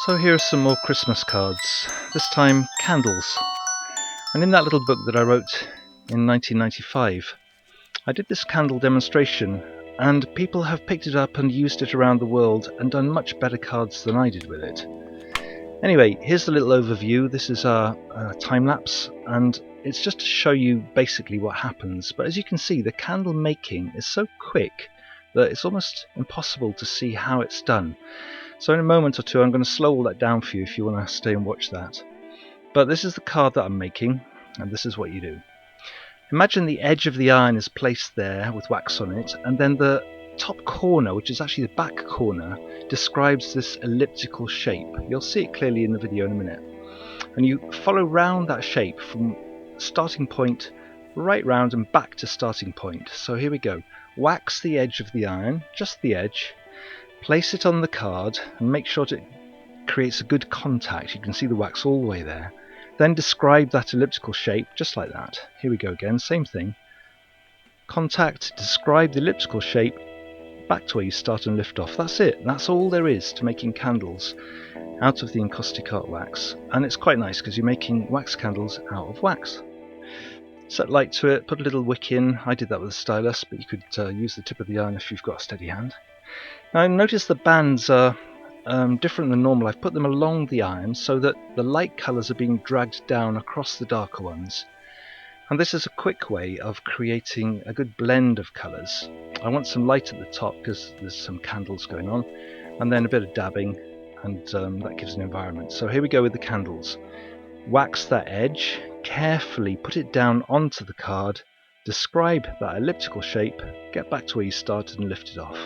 So here are some more Christmas cards, this time candles. And in that little book that I wrote in 1995, I did this candle demonstration, and people have picked it up and used it around the world and done much better cards than I did with it. Anyway, here's the little overview. This is our time lapse, and it's just to show you basically what happens. But as you can see, the candle making is so quick that it's almost impossible to see how it's done. So in a moment or two I'm going to slow all that down for you if you want to stay and watch that. But this is the card that I'm making, and this is what you do. Imagine the edge of the iron is placed there with wax on it, and then the top corner, which is actually the back corner, describes this elliptical shape. You'll see it clearly in the video in a minute. And you follow round that shape from starting point right round and back to starting point. So here we go. Wax the edge of the iron, just the edge. Place it on the card and make sure it creates a good contact. You can see the wax all the way there. Then describe that elliptical shape just like that. Here we go again, same thing. Contact, describe the elliptical shape, back to where you start and lift off. That's it. That's all there is to making candles out of the encaustic art wax. And it's quite nice because you're making wax candles out of wax. Set light to it, put a little wick in. I did that with a stylus, but you could use the tip of the iron if you've got a steady hand. Now notice the bands are different than normal. I've put them along the iron so that the light colours are being dragged down across the darker ones. And this is a quick way of creating a good blend of colours. I want some light at the top because there's some candles going on, and then a bit of dabbing, and that gives an environment. So here we go with the candles. Wax that edge, carefully put it down onto the card, describe that elliptical shape, get back to where you started and lift it off.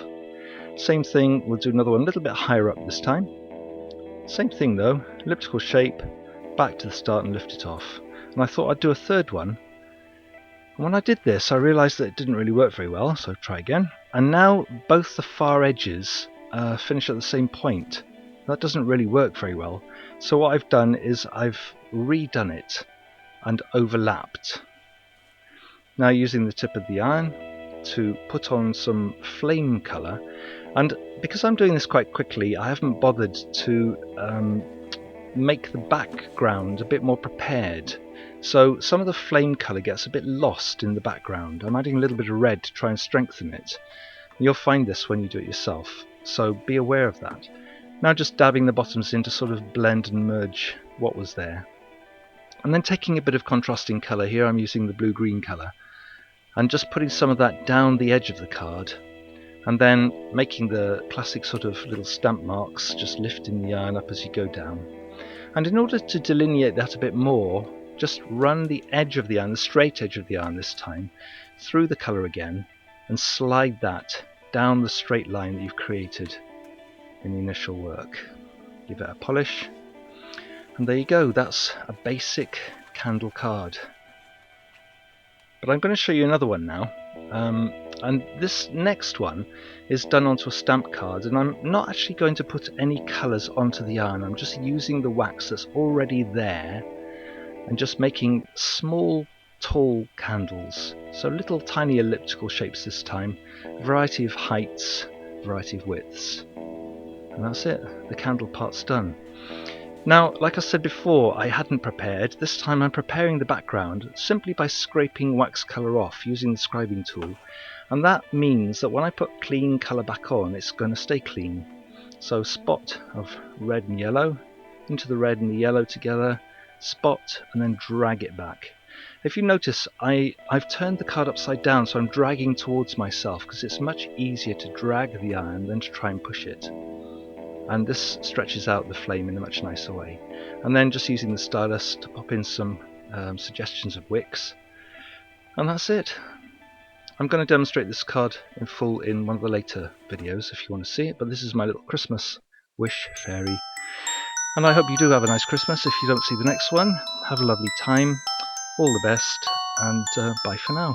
Same thing, we'll do another one a little bit higher up this time. Same thing though, elliptical shape, back to the start and lift it off. And I thought I'd do a third one. And when I did this, I realised that it didn't really work very well, so try again. And now both the far edges finish at the same point. That doesn't really work very well. So what I've done is I've redone it and overlapped. Now using the tip of the iron to put on some flame colour, and because I'm doing this quite quickly, I haven't bothered to make the background a bit more prepared. So some of the flame colour gets a bit lost in the background. I'm adding a little bit of red to try and strengthen it. You'll find this when you do it yourself, so be aware of that. Now just dabbing the bottoms in to sort of blend and merge what was there. And then taking a bit of contrasting colour, here I'm using the blue-green colour, and just putting some of that down the edge of the card, and then making the classic sort of little stamp marks, just lifting the iron up as you go down. And in order to delineate that a bit more, just run the edge of the iron, the straight edge of the iron this time, through the colour again, and slide that down the straight line that you've created in the initial work. Give it a polish, and there you go, that's a basic candle card. But I'm going to show you another one now, and this next one is done onto a stamp card, and I'm not actually going to put any colours onto the iron. I'm just using the wax that's already there and just making small tall candles, so little tiny elliptical shapes this time, a variety of heights, a variety of widths, and that's it, the candle part's done. Now, like I said before, I hadn't prepared. This time I'm preparing the background simply by scraping wax colour off using the scribing tool, and that means that when I put clean colour back on, it's going to stay clean. So spot of red and yellow, into the red and the yellow together, spot, and then drag it back. If you notice, I've turned the card upside down, so I'm dragging towards myself because it's much easier to drag the iron than to try and push it. And this stretches out the flame in a much nicer way. And then just using the stylus to pop in some suggestions of wicks, and that's it. I'm going to demonstrate this card in full in one of the later videos if you want to see it, but this is my little Christmas wish fairy. And I hope you do have a nice Christmas. If you don't see the next one, have a lovely time, all the best, and bye for now.